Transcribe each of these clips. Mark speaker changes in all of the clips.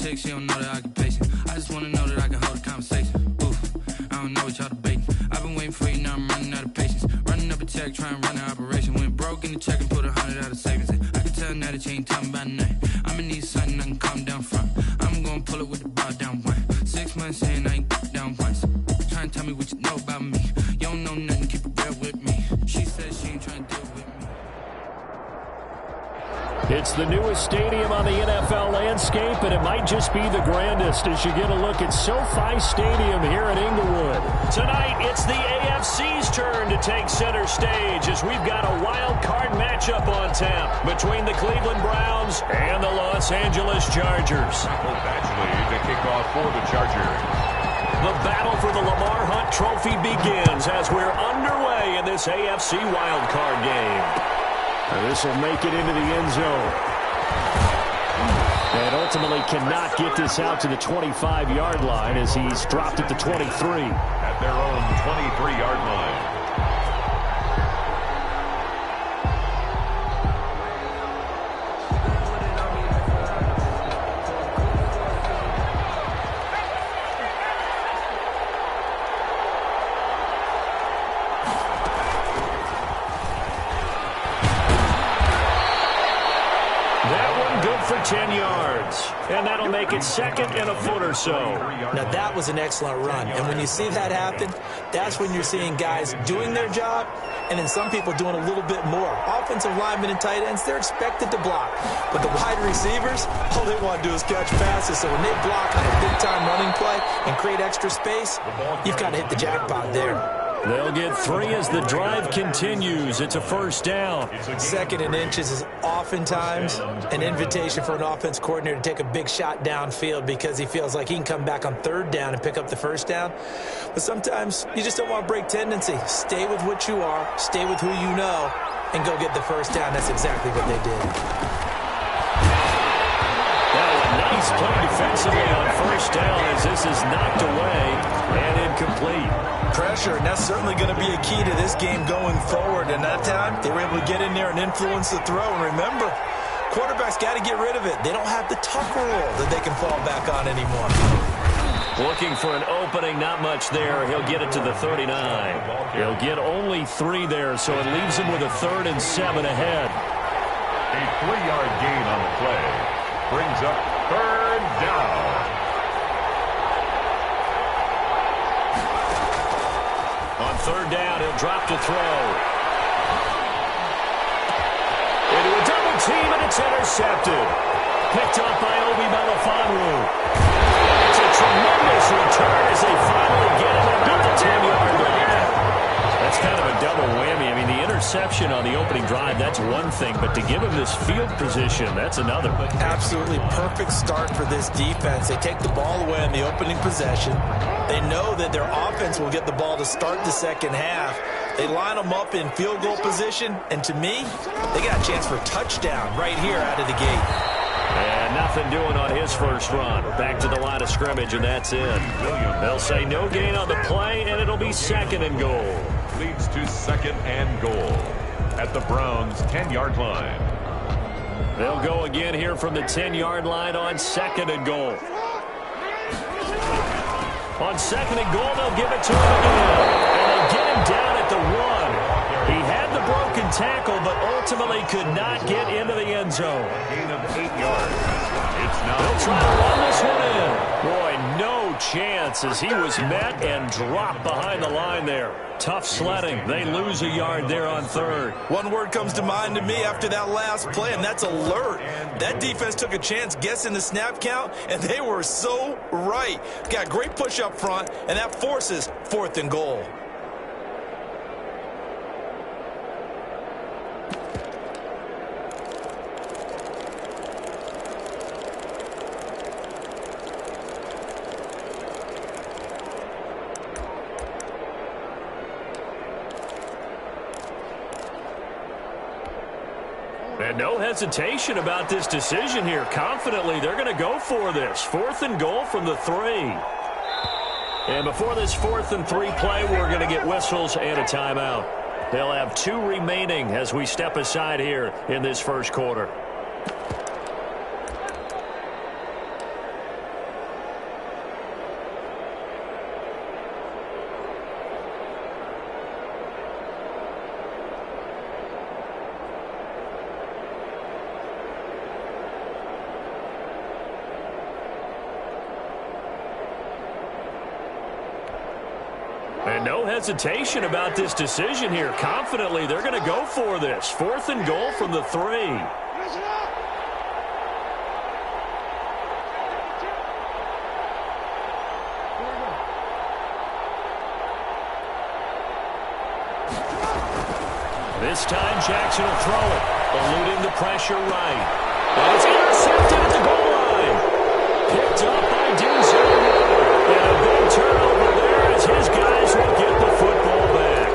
Speaker 1: chick, she don't know the occupation. I just wanna know that I can hold a conversation. Oof, I don't know what y'all debating. I've been waiting for you, now I'm running out of patience. Running up a check, trying to run an operation. Went broke in the check and put 100 out of savings. I can tell now that you ain't talking about nothing. I'ma need something I can calm down from. I'm gonna pull it with the bar down one. 6 months saying I ain't down once. Trying to tell me what you know about me. You don't know nothing, keep it real with me. She said she ain't trying to deal with me.
Speaker 2: It's the newest stadium on the NFL landscape, and it might just be the grandest as you get a look at SoFi Stadium here in Inglewood. Tonight, it's the AFC's turn to take center stage as we've got a wild card matchup on tap between the Cleveland Browns and the Los Angeles Chargers.
Speaker 3: Badgley to kick off for the Chargers.
Speaker 2: The battle for the Lamar Hunt Trophy begins as we're underway in this AFC wild card game. This will make it into the end zone. And ultimately cannot get this out to the 25-yard line as he's dropped at the 23.
Speaker 3: At their own 23-yard line.
Speaker 2: For 10 yards, and that'll make it second and a foot or so.
Speaker 4: Now, that was an excellent run, and when you see that happen, that's when you're seeing guys doing their job, and then some people doing a little bit more. Offensive linemen and tight ends, they're expected to block, but the wide receivers, all they want to do is catch passes, so when they block on a big-time running play and create extra space, you've got to hit the jackpot there.
Speaker 2: They'll get 3 as the drive continues. It's a first down.
Speaker 4: Second and inches is oftentimes an invitation for an offense coordinator to take a big shot downfield because he feels like he can come back on third down and pick up the first down. But sometimes you just don't want to break tendency. Stay with what you are, stay with who you know, and go get the first down. That's exactly what they did.
Speaker 2: Nice play defensively on first down as this is knocked away and incomplete.
Speaker 5: Pressure, and that's certainly going to be a key to this game going forward. And that time, they were able to get in there and influence the throw. And remember, quarterbacks got to get rid of it. They don't have the tuck rule that they can fall back on anymore.
Speaker 2: Looking for an opening, not much there. He'll get it to the 39. He'll get only 3 there, so it leaves him with a 3rd and 7 ahead.
Speaker 3: A 3-yard gain on the play brings up 3rd down.
Speaker 2: On 3rd down, he'll drop to throw. Into a double team, and it's intercepted. Picked up by Obi Melifonwu. It's a tremendous return as they finally get him at the 10-yard line. That's kind of a double whammy. I mean, the interception on the opening drive, that's one thing, but to give him this field position, that's another.
Speaker 4: Absolutely perfect start for this defense. They take the ball away on the opening possession. They know that their offense will get the ball to start the second half. They line them up in field goal position, and to me, they got a chance for a touchdown right here out of the gate.
Speaker 2: And nothing doing on his first run. Back to the line of scrimmage, and that's in. They'll say no gain on the play, and it'll be 2nd and goal.
Speaker 3: Leads to 2nd and goal at the Browns' 10-yard line.
Speaker 2: They'll go again here from the 10-yard line on 2nd and goal. On 2nd and goal, they'll give it to him again. And they get him down at the 1. He had the broken tackle, but ultimately could not get into the end zone.
Speaker 3: Gain of 8 yards. It's now.
Speaker 2: They'll try to run this one in. Boy, no chance as he was met and dropped behind the line there. Tough sledding. They lose a yard there on 3rd.
Speaker 5: One word comes to mind to me after that last play, and that's alert. That defense took a chance guessing the snap count, and they were so right. Got great push up front, and that forces 4th and goal.
Speaker 2: And no hesitation about this decision here. Confidently, they're going to go for this. 4th and goal from the 3. And before this 4th and 3 play, we're going to get whistles and a timeout. They'll have 2 remaining as we step aside here in this first quarter. And no hesitation about this decision here. Confidently, they're going to go for this. 4th and goal from the 3. This time, Jackson will throw it, eluding the pressure right. And it's intercepted at the goal line. Picked up by Denzel. And a big turnover there as his guys will get the football back.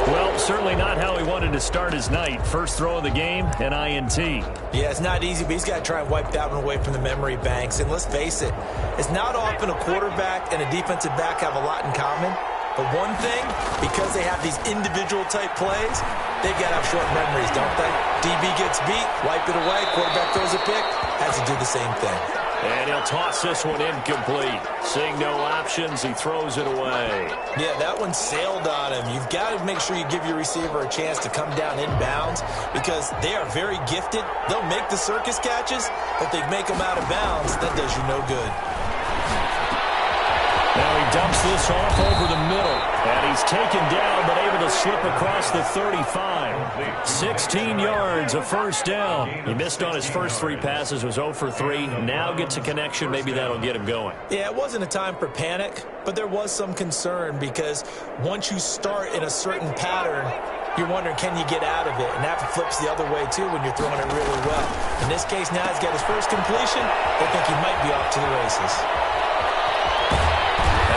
Speaker 2: Well, certainly not how he wanted to start his night. First throw of the game, an INT.
Speaker 4: Yeah, it's not easy, but he's got to try and wipe that one away from the memory banks. And let's face it, it's not often a quarterback and a defensive back have a lot in common. But one thing, because they have these individual-type plays, they've got to have short memories, don't they? DB gets beat, wipe it away, quarterback throws a pick, has to do the same thing.
Speaker 2: And he'll toss this one incomplete. Seeing no options, he throws it away.
Speaker 4: Yeah, that one sailed on him. You've got to make sure you give your receiver a chance to come down inbounds because they are very gifted. They'll make the circus catches, but they make them out of bounds. That does you no good.
Speaker 2: Now he dumps this off over the middle. And he's taken down, but able to slip across the 35. 16 yards, a first down. He missed on his first 3 passes, was 0 for 3. Now gets a connection. Maybe that'll get him going.
Speaker 4: Yeah, it wasn't a time for panic, but there was some concern because once you start in a certain pattern, you're wondering, can you get out of it? And that flips the other way, too, when you're throwing it really well. In this case, now he's got his first completion. They think he might be off to the races.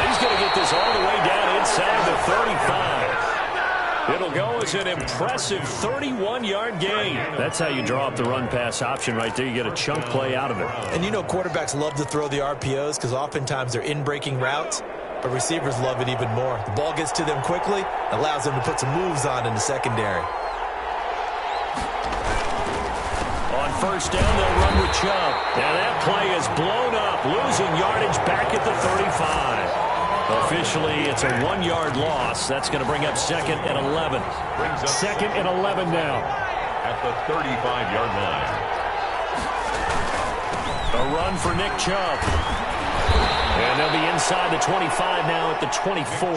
Speaker 2: He's going to get this all the way down inside the 35. It'll go as an impressive 31-yard gain. That's how you draw up the run-pass option right there. You get a chunk play out of it.
Speaker 4: And you know quarterbacks love to throw the RPOs because oftentimes they're in-breaking routes, but receivers love it even more. The ball gets to them quickly, allows them to put some moves on in the secondary.
Speaker 2: On first down, they'll run with Chubb. Now that play is blown up, losing yardage back at the 35. Officially, it's a 1-yard loss. That's going to bring up 2nd and 11. 2nd and 11 now.
Speaker 3: At the 35-yard line.
Speaker 2: A run for Nick Chubb. And they'll be inside the 25 now at the 24.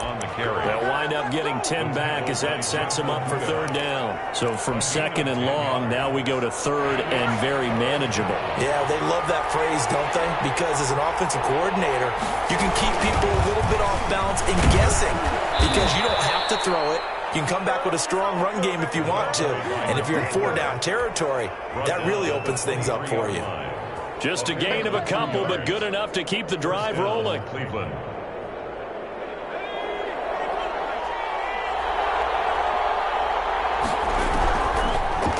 Speaker 3: On the carry.
Speaker 2: They'll wind up getting 10 back as that sets them up for 3rd down. So from 2nd and long, now we go to 3rd and very manageable.
Speaker 4: Yeah, they love that phrase, don't they? Because as an offensive coordinator, you can keep people a little bit off balance and guessing because you don't have to throw it. You can come back with a strong run game if you want to. And if you're in 4-down territory, that really opens things up for you.
Speaker 2: Just a gain of a couple, but good enough to keep the drive rolling.
Speaker 3: Cleveland.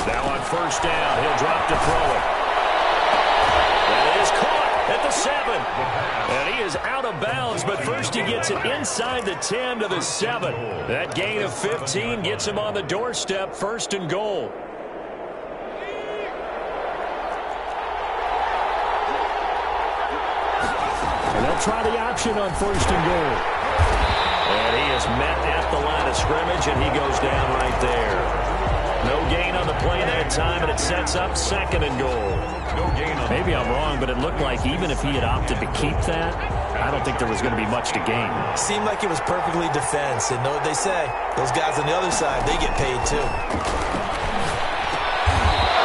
Speaker 2: Now on first down, he'll drop to throw it. That is caught at the 7. And he is out of bounds, but first he gets it inside the 10 to the 7. That gain of 15 gets him on the doorstep, 1st and goal. And they'll try the option on 1st and goal. And he is met at the line of scrimmage, and he goes down right there. No gain on the play that time, and it sets up 2nd and goal.
Speaker 3: No gain on.
Speaker 2: Maybe I'm wrong, but it looked like even if he had opted to keep that, I don't think there was going to be much to gain.
Speaker 4: Seemed like it was perfectly defense. And know what they say? Those guys on the other side, they get paid too.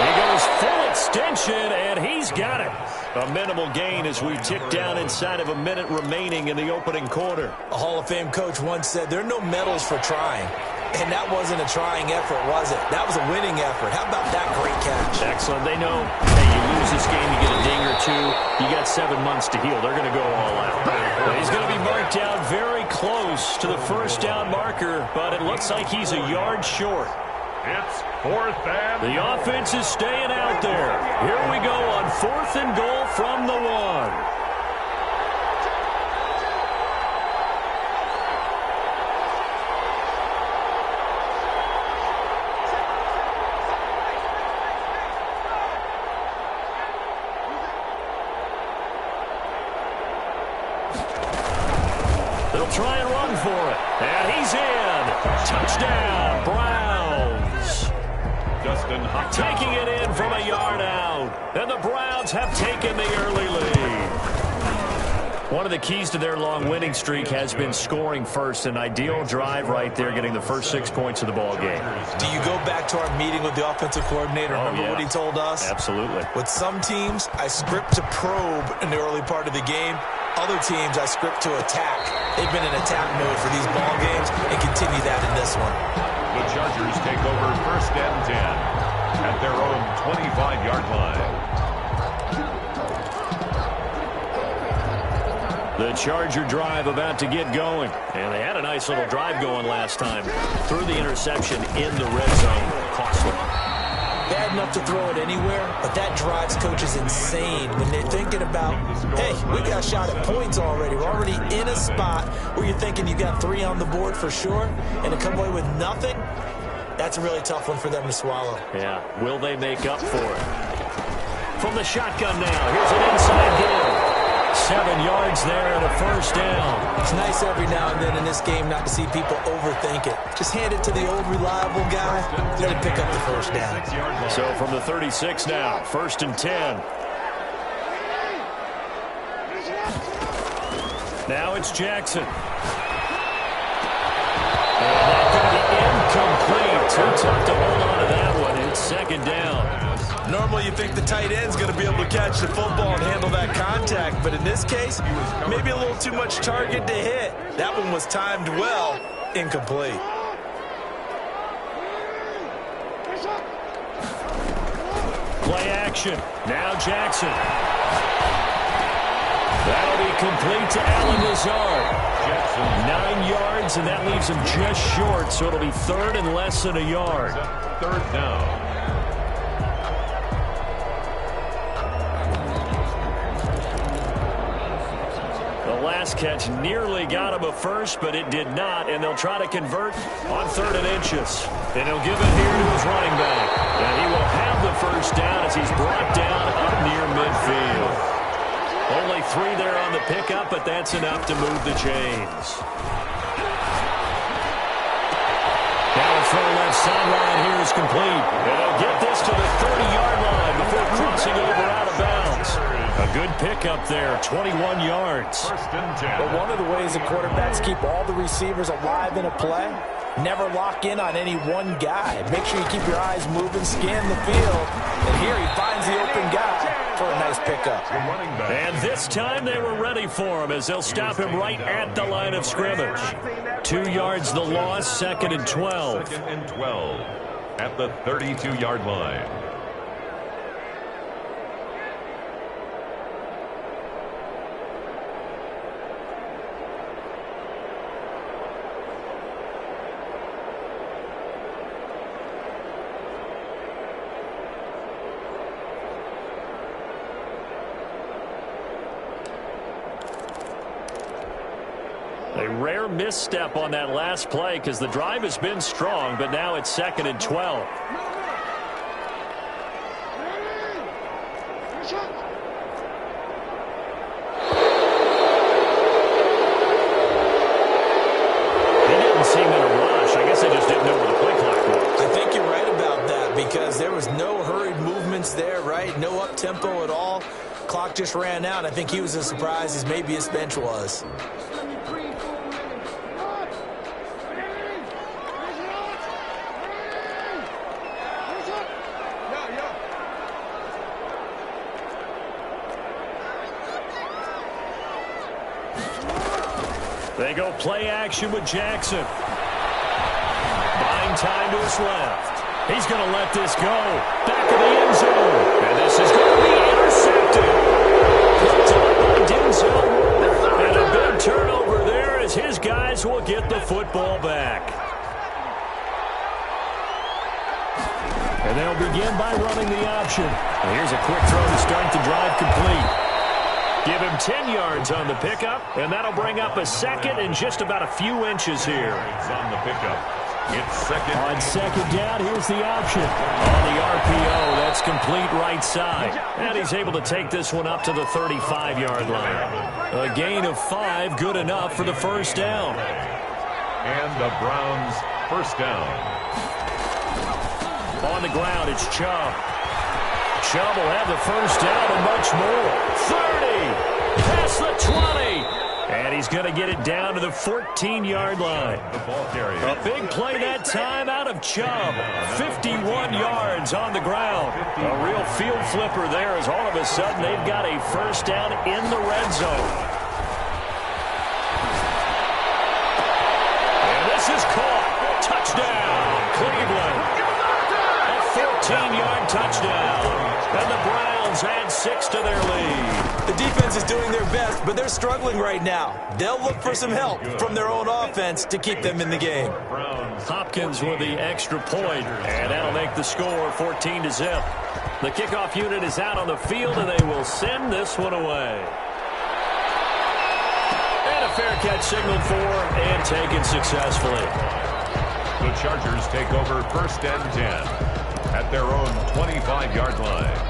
Speaker 2: He goes full extension, and he's got it. A minimal gain as we tick down inside of a minute remaining in the opening quarter.
Speaker 4: A Hall of Fame coach once said, there are no medals for trying. And that wasn't a trying effort, was it? That was a winning effort. How about that great catch?
Speaker 2: Excellent. They know, hey, you lose this game, you get a ding or two. You got 7 months to heal. They're going to go all out. But he's going to be marked down very close to the first down marker, but it looks like he's a yard short.
Speaker 3: It's 4th and...
Speaker 2: The offense is staying out there. Here we go on 4th and goal from the 1. They'll try and run for it. And he's in. Touchdown, Browns.
Speaker 3: Justin
Speaker 2: Taking it in from a yard out. And the Browns have taken the early lead. One of the keys to their long winning streak has been scoring first. An ideal drive right there, getting the first 6 points of the ball game.
Speaker 5: Do you go back to our meeting with the offensive coordinator? Remember what he told us?
Speaker 2: Absolutely.
Speaker 5: With some teams, I script to probe in the early part of the game. Other teams, I script to attack. They've been in attack mode for these ball games and continue that in this one.
Speaker 3: The Chargers take over first and 10 at their own 25-yard line.
Speaker 2: The Charger drive about to get going. And they had a nice little drive going last time. Threw the interception in the red zone. Costly.
Speaker 4: Bad enough to throw it anywhere, but that drives coaches insane when they're thinking about, hey, we got a shot at points already. We're already in a spot where you're thinking you got 3 on the board for sure, and to come away with nothing, that's a really tough one for them to swallow.
Speaker 2: Yeah, will they make up for it? From the shotgun now, here's an inside give. 7 yards there and a first down.
Speaker 4: It's nice every now and then in this game not to see people overthink it. Just hand it to the old reliable guy, let him pick up the first down.
Speaker 2: So from the 36 now, first and 10. Now it's Jackson. And that could be incomplete. Too tough to hold on to that one. It's second down.
Speaker 5: Normally you think the tight end's going to be able to catch the football and handle that contact, but in this case, maybe a little too much target to hit. That one was timed well, incomplete.
Speaker 2: Play action. Now Jackson. That'll be complete to Allen Lazard. 9 yards, and that leaves him just short, so it'll be third and less than a yard.
Speaker 3: Third down.
Speaker 2: Last catch nearly got him a first, but it did not, and they'll try to convert on 3rd and inches. And he'll give it here to his running back. And he will have the first down as he's brought down up near midfield. Only 3 there on the pickup, but that's enough to move the chains. Now a throw left sideline here is complete. And they'll get this to the 30-yard line before crossing over out of bounds. A good pickup there, 21 yards.
Speaker 4: But one of the ways the quarterbacks keep all the receivers alive in a play, never lock in on any one guy. Make sure you keep your eyes moving, scan the field, and here he finds the open guy for a nice pickup.
Speaker 2: And this time they were ready for him as they'll stop him right at the line of scrimmage. 2 yards the loss, 2nd and 12.
Speaker 3: 2nd and 12 at the 32-yard line.
Speaker 2: A rare misstep on that last play because the drive has been strong, but now it's 2nd and 12. They didn't seem in a rush. I guess they just didn't know where the play clock was.
Speaker 4: I think you're right about that because there was no hurried movements there, right? No up-tempo at all. Clock just ran out. I think he was as surprised as maybe his bench was.
Speaker 2: They go play action with Jackson. Buying time to his left. He's going to let this go. Back of the end zone. And this is going to be intercepted. Picked up by Denzel. And a big turnover there as his guys will get the football back. And they'll begin by running the option. And here's a quick throw to start the drive complete. Give him 10 yards on the pickup, and that'll bring up a second and just about a few inches here.
Speaker 3: On the pickup. It's second.
Speaker 2: On second down, here's the option. On the RPO, that's complete right side. And he's able to take this one up to the 35-yard line. A gain of 5, good enough for the first down.
Speaker 3: And the Browns first down.
Speaker 2: On the ground, it's Chubb. Chubb will have the first down and much more. 30. Past the 20. And he's going to get it down to the 14-yard line. A big play that time out of Chubb. 51 yards on the ground. A real field flipper there as all of a sudden they've got a first down in the red zone. And this is caught. Touchdown, Cleveland. A 14-yard touchdown. And the Browns add 6 to their lead.
Speaker 4: The defense is doing their best, but they're struggling right now. They'll look for some help from their own offense to keep them in the game.
Speaker 2: Hopkins with the extra point, and that'll make the score 14-0. The kickoff unit is out on the field, and they will send this one away. And a fair catch signaled for and taken successfully.
Speaker 3: The Chargers take over 1st and 10 at their own 25-yard line.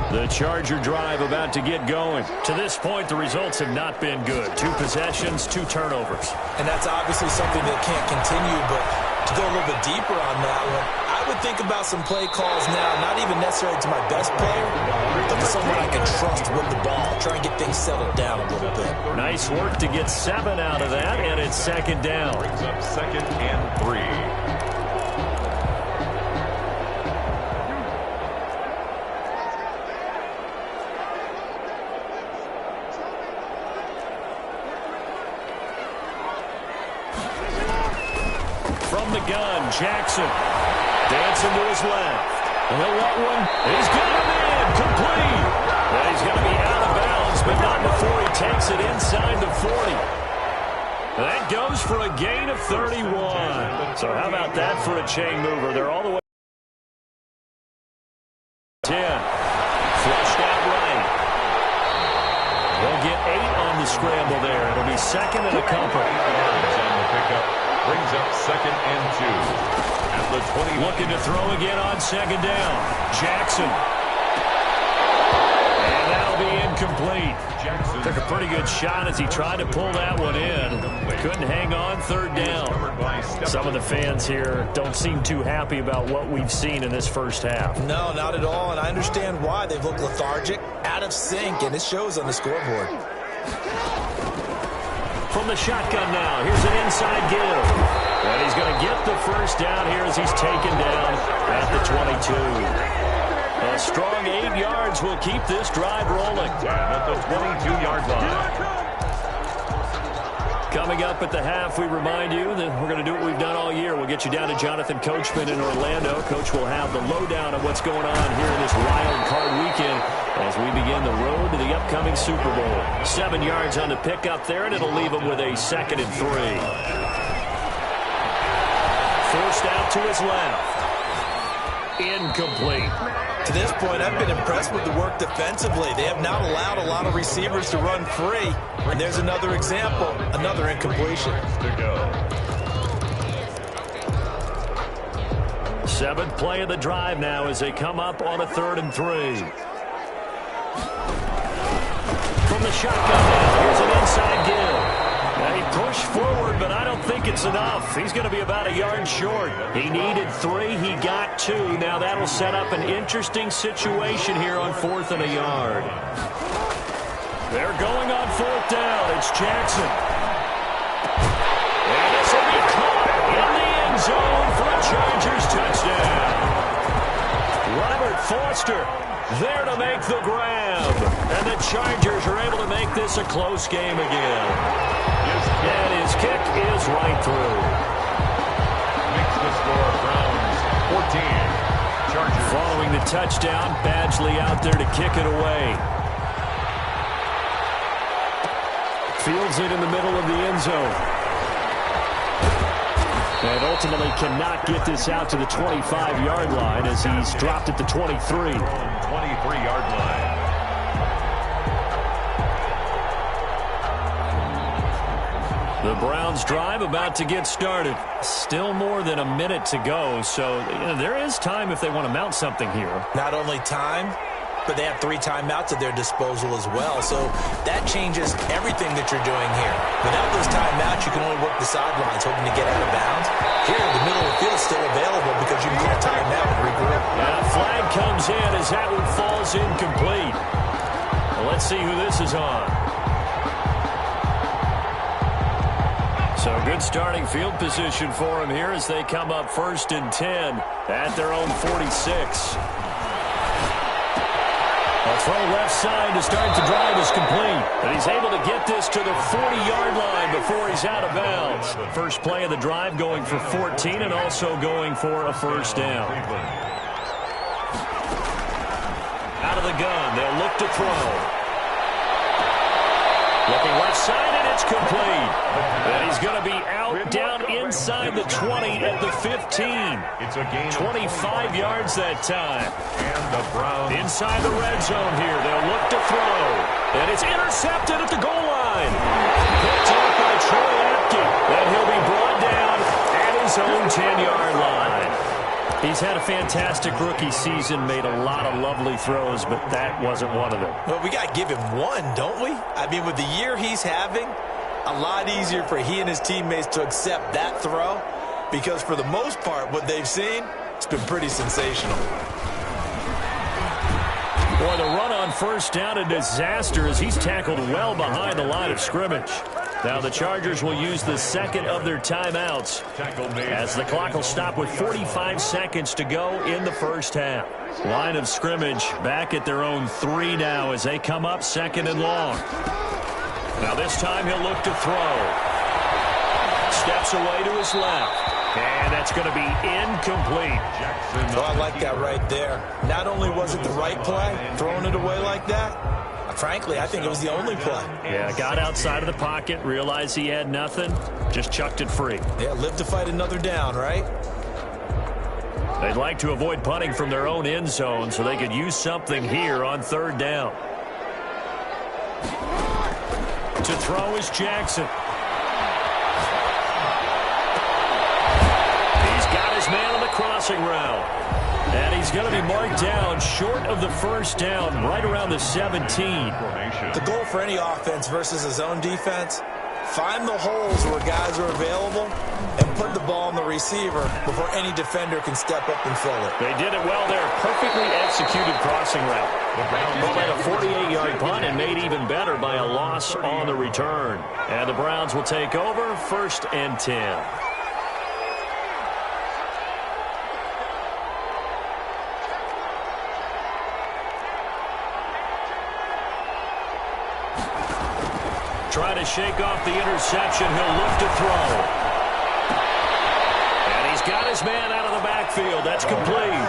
Speaker 2: The Charger drive about to get going. To this point, the results have not been good. 2 possessions, 2 turnovers.
Speaker 4: And that's obviously something that can't continue, but to go a little bit deeper on that one, I would think about some play calls now, not even necessarily to my best player, but to someone I can trust with the ball. Try and get things settled down a little bit.
Speaker 2: Nice work to get 7 out of that, and it's 2nd down.
Speaker 3: Brings up 2nd and 3.
Speaker 2: The gun, Jackson dancing to his left. And he'll let one. He's got him in, complete. And he's going to be out of bounds, but not before he takes it inside the 40. That goes for a gain of 31. So how about that for a chain mover? They're all the way 10. Flushed out right. They'll get 8 on the scramble there. It'll be 2nd and a couple.
Speaker 3: On the pickup. Brings up 2nd and 2 at the 20.
Speaker 2: Looking to throw again on 2nd down. Jackson. And that'll be incomplete. Jackson took a pretty good shot as he tried to pull that one in. Couldn't hang on 3rd down. Some of the fans here don't seem too happy about what we've seen in this first half.
Speaker 4: No, not at all, and I understand why. They've looked lethargic, out of sync, and it shows on the scoreboard.
Speaker 2: From the shotgun now, here's an inside give. And he's going to get the first down here as he's taken down at the 22. A strong 8 yards will keep this drive rolling.
Speaker 3: At the 22-yard line.
Speaker 2: Coming up at the half, we remind you that we're going to do what we've done all year. We'll get you down to Jonathan Coachman in Orlando. Coach will have the lowdown of what's going on here in this wild card weekend as we begin the road to the upcoming Super Bowl. 7 yards on the pickup there, and it'll leave him with a 2nd and 3. Forced out to his left. Incomplete.
Speaker 4: To this point, I've been impressed with the work defensively. They have not allowed a lot of receivers to run free. And there's another example, another incompletion.
Speaker 3: To go.
Speaker 2: 7th play of the drive now as they come up on a 3rd and 3. From the shotgun now, here's an inside give. Now he pushed forward, but I don't think it's enough. He's going to be about a yard short. He needed 3. He got 2. Now that'll set up an interesting situation here on 4th and a yard. They're going on 4th down. It's Jackson. And this will be caught in the end zone for a Chargers touchdown. Robert Foster there to make the grab. And the Chargers are able to make this a close game again. And his kick is right through.
Speaker 3: Makes the score Browns 14. Chargers.
Speaker 2: Following the touchdown, Badgley out there to kick it away. Fields it in the middle of the end zone. And ultimately cannot get this out to the 25-yard line as he's dropped at the 23.
Speaker 3: 23-yard line.
Speaker 2: The Browns drive about to get started. Still more than a minute to go, so there is time if they want to mount something here.
Speaker 4: Not only time, but they have 3 timeouts at their disposal as well, so that changes everything that you're doing here. Without those timeouts, you can only work the sidelines, hoping to get out of bounds. Here, the middle of the field is still available because you can get a timeout and regroup.
Speaker 2: And a flag comes in as that one falls incomplete. Well, let's see who this is on. So good starting field position for him here as they come up 1st and 10 at their own 46. A throw left side to start the drive is complete. And he's able to get this to the 40-yard line before he's out of bounds. First play of the drive going for 14 and also going for a first down. Out of the gun, they'll look to throw. Looking left side, and it's complete. And he's going to be out down inside the 20 at the 15.
Speaker 3: It's a gain
Speaker 2: 25 yards that time.
Speaker 3: And the Browns
Speaker 2: Inside the red zone here, they'll look to throw. And it's intercepted at the goal line. Picked up by Troy Apke. And he'll be brought down at his own 10-yard line. He's had a fantastic rookie season, made a lot of lovely throws, but that wasn't one of them.
Speaker 4: Well, we got to give him one, don't we? I mean, with the year he's having, a lot easier for he and his teammates to accept that throw because for the most part, what they've seen, it's been pretty sensational.
Speaker 2: Boy, the run on first down, a disaster as he's tackled well behind the line of scrimmage. Now the Chargers will use the second of their timeouts as the clock will stop with 45 seconds to go in the first half. Line of scrimmage back at their own 3 now as they come up 2nd and long. Now this time he'll look to throw. Steps away to his left. And that's going to be incomplete.
Speaker 4: Oh, I like that right there. Not only was it the right play, throwing it away like that, frankly, I think it was the only play.
Speaker 2: Yeah, got outside of the pocket, realized he had nothing, just chucked it free.
Speaker 4: Yeah, live to fight another down, right?
Speaker 2: They'd like to avoid punting from their own end zone so they could use something here on 3rd down. To throw is Jackson. He's got his man on the crossing route. And he's going to be marked down short of the first down, right around the 17.
Speaker 4: The goal for any offense versus his own defense, find the holes where guys are available and put the ball on the receiver before any defender can step up and fill it.
Speaker 2: They did it well there. Perfectly executed crossing route. But led a 48-yard punt and made even better by a loss on the return. And the Browns will take over 1st and 10. Trying to shake off the interception. He'll look to throw. And he's got his man out of the backfield. That's complete.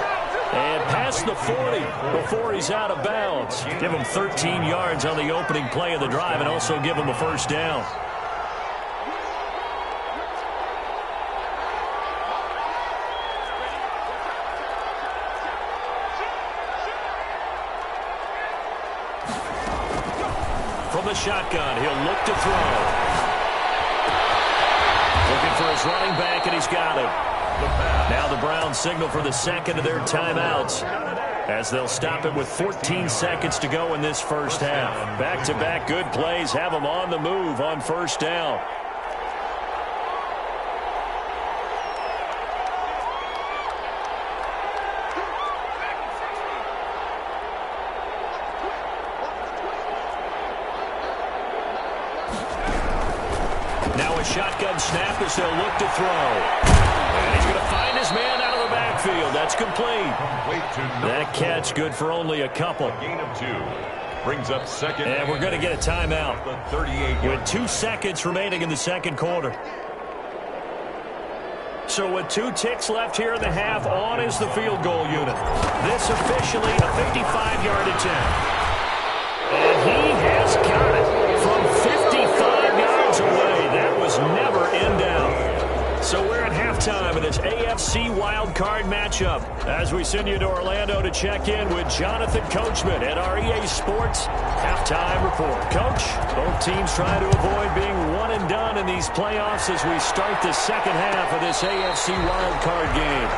Speaker 2: And past the 40 before he's out of bounds. Give him 13 yards on the opening play of the drive and also give him a first down. From the shotgun, he'll look to throw. Looking for his running back, and he's got him. Now the Browns signal for the second of their timeouts as they'll stop it with 14 seconds to go in this first half. Back-to-back good plays have them on the move on first down. Shotgun snap as they'll look to throw. And he's going to find his man out of the backfield. That's complete. That catch good for only a couple.
Speaker 3: Gain of 2. Brings up 2nd.
Speaker 2: And we're going to get a timeout. With 2 seconds remaining in the second quarter. So with 2 ticks left here in the half, on is the field goal unit. This officially a 55-yard attempt. And he has got it from 55 yards away. That was never in doubt. So we're at halftime of this AFC wildcard matchup as we send you to Orlando to check in with Jonathan Coachman at our EA Sports Halftime Report. Coach, both teams trying to avoid being one and done in these playoffs as we start the second half of this AFC wildcard game.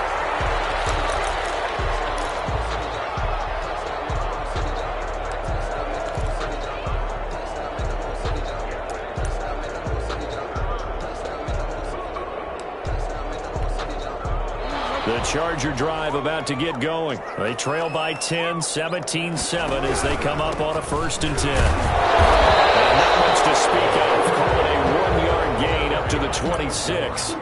Speaker 2: The Charger drive about to get going. They trail by 10, 17-7 as they come up on a 1st and 10. And not much to speak of. Call it a 1-yard gain up to the 26.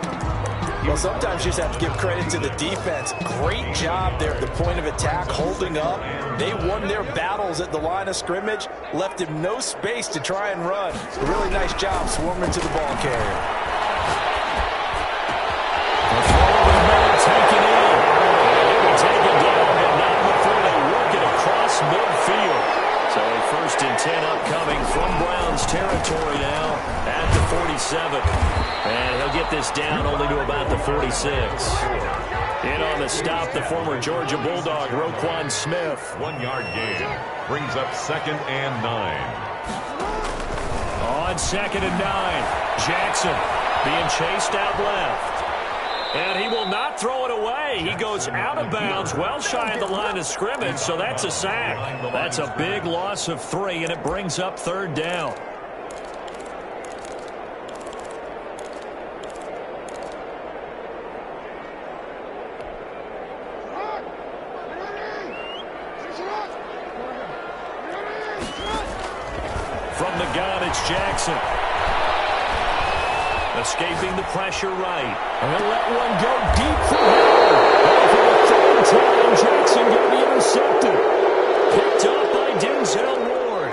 Speaker 5: Well, sometimes you just have to give credit to the defense. Great job there at the point of attack, holding up. They won their battles at the line of scrimmage, left him no space to try and run. A really nice job swarming to the ball carrier.
Speaker 2: The throw over the middle, taken in. And it will take it down, and not before they work it across midfield. So a 1st and 10 upcoming from Browns territory now at the 47. And he'll get this down only to about the 46. In on the stop, the former Georgia Bulldog, Roquan Smith.
Speaker 3: 1-yard gain brings up 2nd and 9.
Speaker 2: On 2nd and 9, Jackson being chased out left. And he will not throw it away. He goes out of bounds, well shy of the line of scrimmage, so that's a sack. That's a big loss of 3, and it brings up 3rd down. From the gun, it's Jackson. Escaping the pressure right. And he'll let one go deep for him. And for the 3rd time, Jackson going to be intercepted. Picked up by Denzel Ward.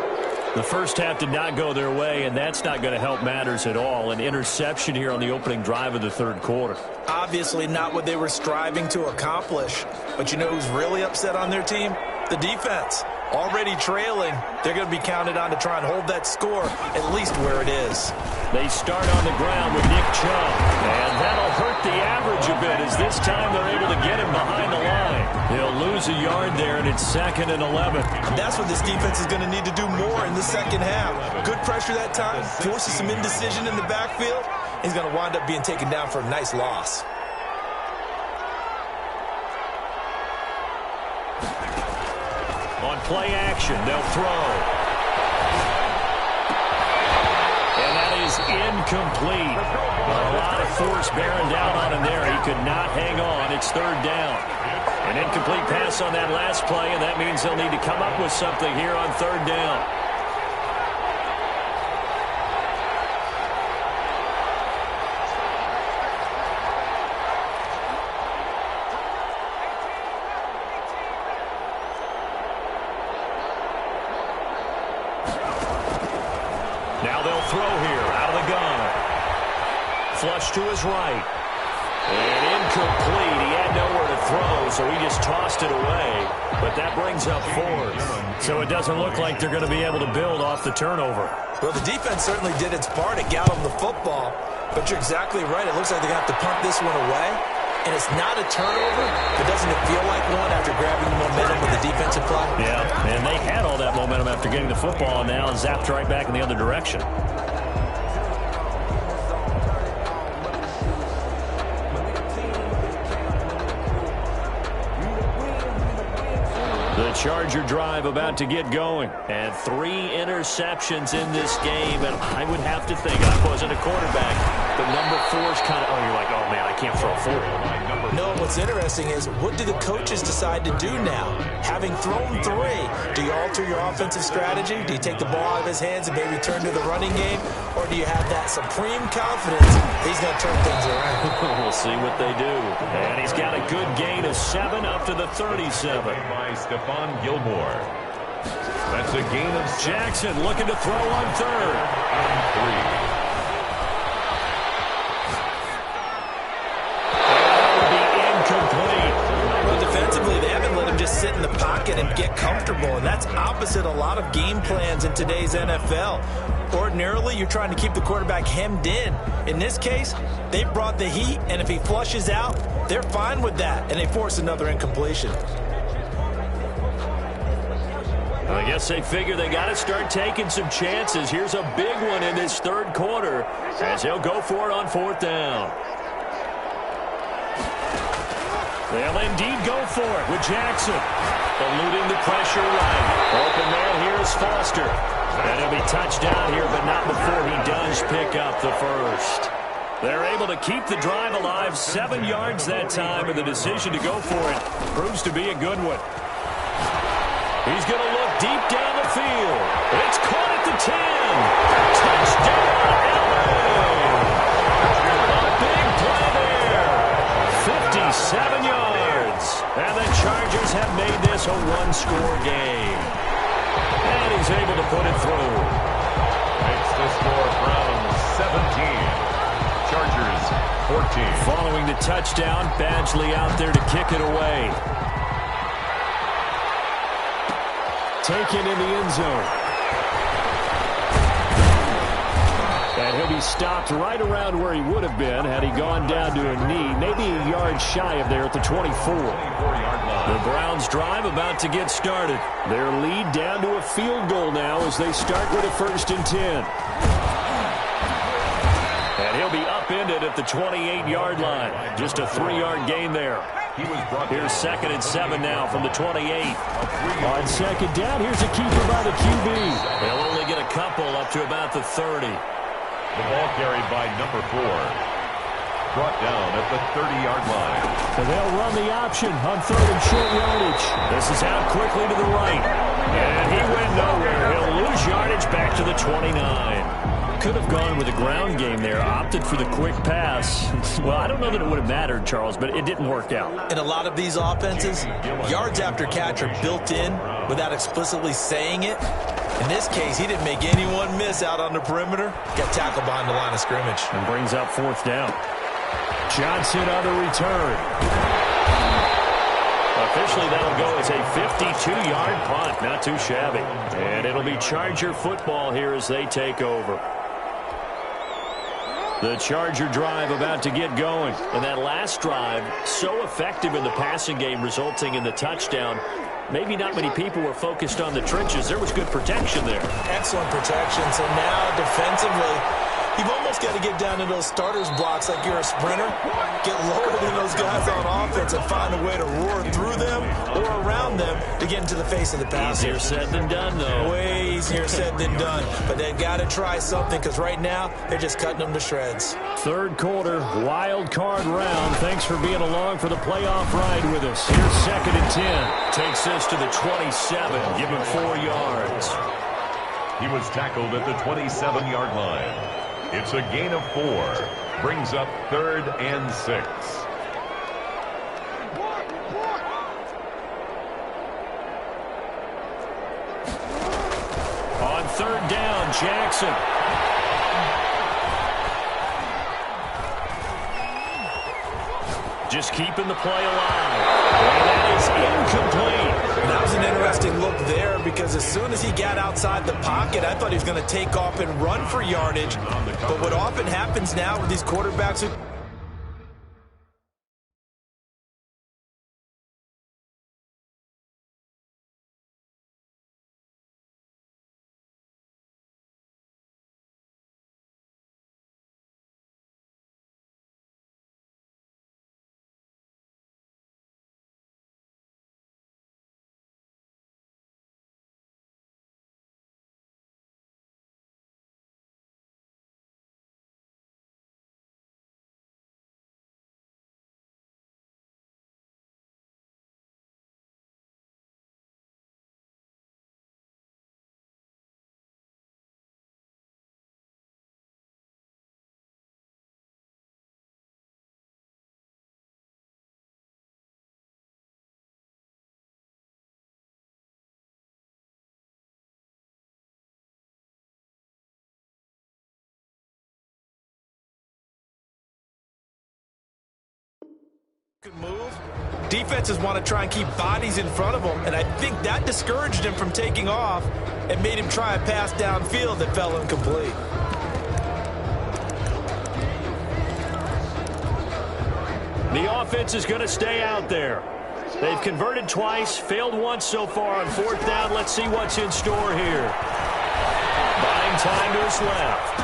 Speaker 2: The first half did not go their way, and that's not going to help matters at all. An interception here on the opening drive of the 3rd quarter.
Speaker 5: Obviously not what they were striving to accomplish. But you know who's really upset on their team? The defense. Already trailing, they're going to be counted on to try and hold that score at least where it is.
Speaker 2: They start on the ground with Nick Chubb, and that'll hurt the average a bit as this time they're able to get him behind the line. He'll lose a yard there, and it's 2nd and 11.
Speaker 5: That's what this defense is going to need to do more in the second half. Good pressure that time, forces some indecision in the backfield. He's going to wind up being taken down for a nice loss.
Speaker 2: On play action, they'll throw. And that is incomplete. A lot of force bearing down on him there. He could not hang on. It's 3rd down. An incomplete pass on that last play, and that means they'll need to come up with something here on 3rd down. Now they'll throw here out of the gun. Flush to his right. And incomplete. He had nowhere to throw, so he just tossed it away. But that brings up 4th. So it doesn't look like they're going to be able to build off the turnover.
Speaker 5: Well, the defense certainly did its part at galloping the football. But you're exactly right. It looks like they're going to have to punt this one away. And it's not a turnover, but doesn't it feel like one after grabbing the momentum with the defensive play?
Speaker 2: Yeah, and they had all that momentum after getting the football, and now zapped right back in the other direction. The Charger drive about to get going. And 3 interceptions in this game. And I would have to think, I wasn't a quarterback, but number 4's kind of, you're like, oh, man, I can't throw 4.
Speaker 5: No, what's interesting is, what do the coaches decide to do now? Having thrown 3, do you alter your offensive strategy? Do you take the ball out of his hands and maybe turn to the running game? Or do you have that supreme confidence he's going to turn things around?
Speaker 2: We'll see what they do. And he's got a good gain of 7 up to the 37.
Speaker 3: By Stephon Gilmore. That's a gain of
Speaker 2: Jackson looking to throw on 3rd.
Speaker 3: and 3.
Speaker 5: Well, defensively, they haven't let him just sit in the pocket and get comfortable, and that's opposite a lot of game plans in today's NFL. Ordinarily, you're trying to keep the quarterback hemmed in. In this case, they brought the heat, and if he flushes out, they're fine with that, and they force another incompletion.
Speaker 2: I guess they figure they got to start taking some chances. Here's a big one in this 3rd quarter as they'll go for it on 4th down. They'll indeed go for it with Jackson. Eluding the pressure right. Open man here is Foster. And he'll be touched down here, but not before he does pick up the 1st. They're able to keep the drive alive, 7 yards that time, and the decision to go for it proves to be a good one. He's going to look deep down the field. It's caught at the 10. Touchdown, LA! A big play there. 57 yards. And the Chargers have made this a one-score game. And he's able to put it through.
Speaker 3: Makes the score Browns 17. Chargers 14.
Speaker 2: Following the touchdown, Badgley out there to kick it away. Taken in the end zone. And he'll be stopped right around where he would have been had he gone down to a knee, maybe a yard shy of there at the 24. The Browns drive about to get started. Their lead down to a field goal now as they start with a 1st and 10. And he'll be upended at the 28-yard line. Just a 3-yard gain there. Here's 2nd and 7 now from the 28. On 2nd down, here's a keeper by the QB. They'll only get a couple up to about the 30.
Speaker 3: The ball carried by number 4. Brought down at the 30-yard line.
Speaker 2: And they'll run the option on 3rd and short yardage. This is out quickly to the right. And he went nowhere. He'll lose yardage back to the 29. Could have gone with a ground game there, opted for the quick pass. Well, I don't know that it would have mattered, Charles, but it didn't work out.
Speaker 4: In a lot of these offenses, yards after catch are built in without explicitly saying it. In this case, he didn't make anyone miss out on the perimeter. Got tackled behind the line of scrimmage.
Speaker 2: And brings up 4th down. Johnson on the return. Officially, that'll go as a 52-yard punt. Not too shabby. And it'll be Charger football here as they take over. The Charger drive about to get going. And that last drive, so effective in the passing game, resulting in the touchdown. Maybe not many people were focused on the trenches. There was good protection there.
Speaker 4: Excellent protection. So now, defensively, you've almost got to get down to those starters blocks like you're a sprinter. Get lower than those guys on offense and find a way to roar through them or around them to get into the face of the passer.
Speaker 2: Easier said than done, though.
Speaker 4: Way easier said than done. But they've got to try something because right now they're just cutting them to shreds.
Speaker 2: 3rd quarter, wild card round. Thanks for being along for the playoff ride with us. Here's 2nd and 10. Takes this to the 27. Give him 4 yards.
Speaker 3: He was tackled at the 27-yard line. It's a gain of 4. Brings up 3rd and 6.
Speaker 2: On 3rd down, Jackson. Just keeping the play alive. And that is incomplete.
Speaker 4: That was an interesting look there because as soon as he got outside the pocket, I thought he was going to take off and run for yardage. But what often happens now with these quarterbacks who move, defenses want to try and keep bodies in front of him, and I think that discouraged him from taking off and made him try a pass downfield that fell incomplete.
Speaker 2: The offense is going to stay out there. They've converted twice, failed once so far on 4th down. Let's see what's in store here. Buying time to his left.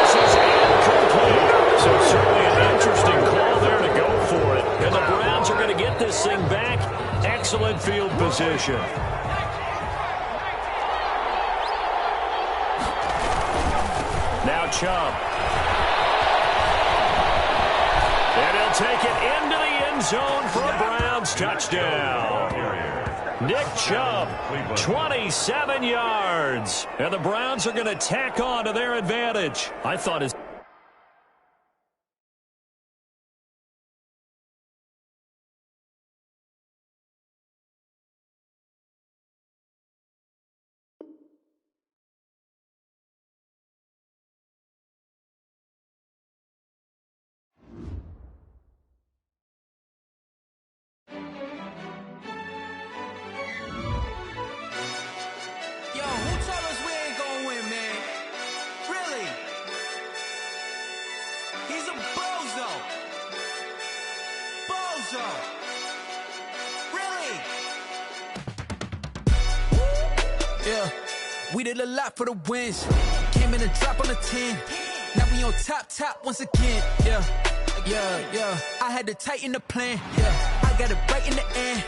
Speaker 2: This is incomplete. So certainly an interesting call there to go for it. And the Browns are going to get this thing back. Excellent field position. Now Chubb. take it into the end zone for a Browns touchdown. Nick Chubb, 27 yards. And the Browns are going to tack on to their advantage. I thought his...
Speaker 1: We did a lot for the wins. Came in and drop on the 10. Now we on top once again. Yeah. I had to tighten the plan. Yeah. I got it right in the end.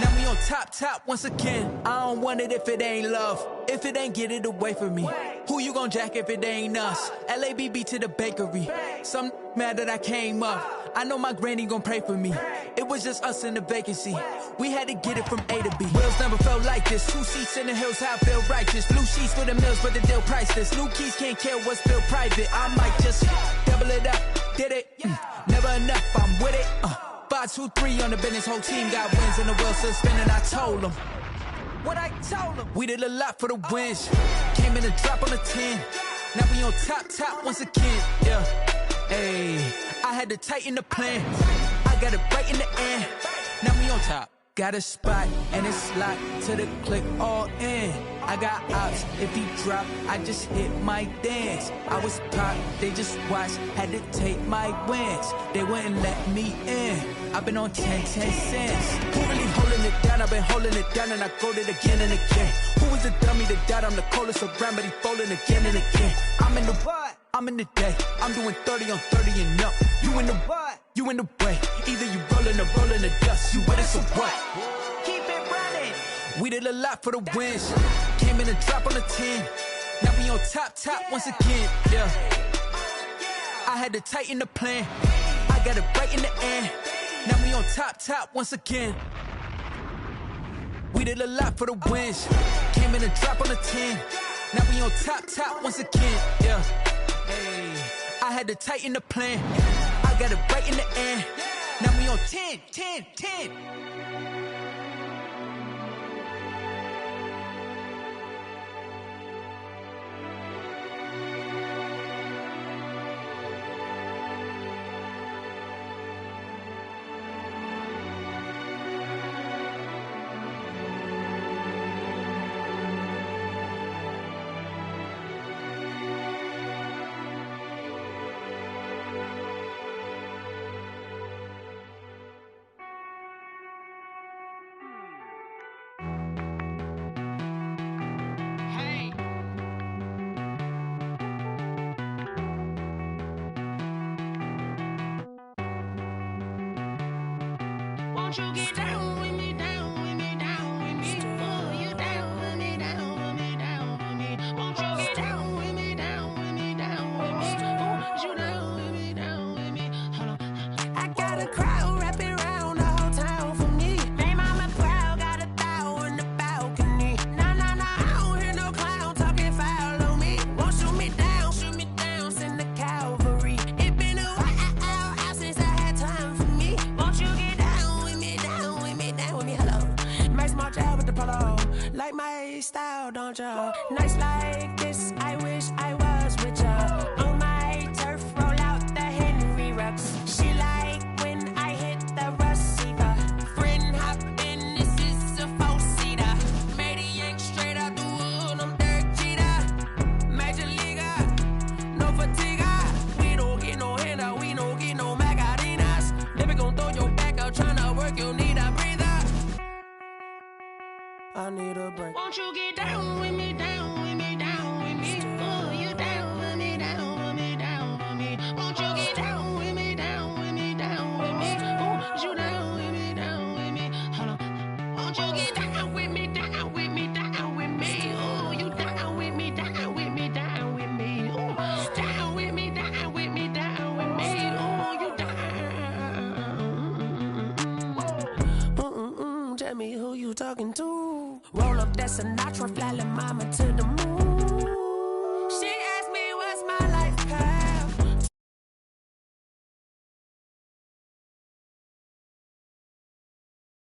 Speaker 1: Now we on top once again. I don't want it if it ain't love. If it ain't, get it away from me. Who you gon' jack if it ain't us? LABB to the bakery. Some mad that I came up. I know my granny gon' pray for me. It was just us in the vacancy. We had to get it from A to B. Wheels never felt like this. 2 seats in the hills, how I feel righteous. Blue sheets for the mills, but the deal priceless. New keys can't care what's still private. I might just double it up. Did it? Never enough, I'm with it. 5, 2, 3 on the business. Whole team got wins and the wheels still spinning. I told them what I told them. We did a lot for the wins. Came in and drop on the 10. Now we on top once again. Yeah. Hey, I had to tighten the plan. I got it right in the end. Now we on top. Got a spot and it's locked to the click all in. I got ops, if he drop, I just hit my dance. I was pop, they just watched, had to take my wins. They wouldn't let me in. I've been on 10 cents. Who really holding it down? I've been holding it down and I go it again and again. Who was the dummy that died? I'm the coldest around, but he folding again and again. I'm in the what? I'm in the day. I'm doing 30 on 30 and up. You in the what? You in the way. Either you rolling or rolling the dust. You with it, so what? Keep it running. We did a lot for the wins. Came in and drop on the 10. Now we on top once again. Yeah. I had to tighten the plan. I got it right in the end. Now we on top once again. We did a lot for the wins. Came in and drop on the 10. Now we on top once again. Yeah. Hey, I had to tighten the plan. I got it right in the end. Now we on 10.
Speaker 6: Won't you get down with me, down with me, down with me? Oh, you down with me, down with me, down with me. Won't you get down with me, down with me, down with me? Oh, you down with me, down with me? Hold on. I got a crowd wrapping around the whole town for me. They mama proud, got a thou in the balcony. Nah, I don't hear no clown talking foul on me. Won't shoot me down, send the cavalry. It been a while since I had time for me. Won't you get down with me, hello. Max March out with the polo. Like my style, don't ya? Nights like this, I wish I was with ya. On my turf, roll out the Henry Rux. She like when I hit the receiver. Friend hop in, this is a four-seater. Made a yank straight out the wood, I'm Derek Jeter. Major leaguer, no fatigue. We don't get no handout, we don't get no Macarinas. Never gon' throw your back out, tryna work, you need a breather. I need a break. Won't you get down with me, down with me? talking to. Roll up that Sinatra, fly la mama to the moon.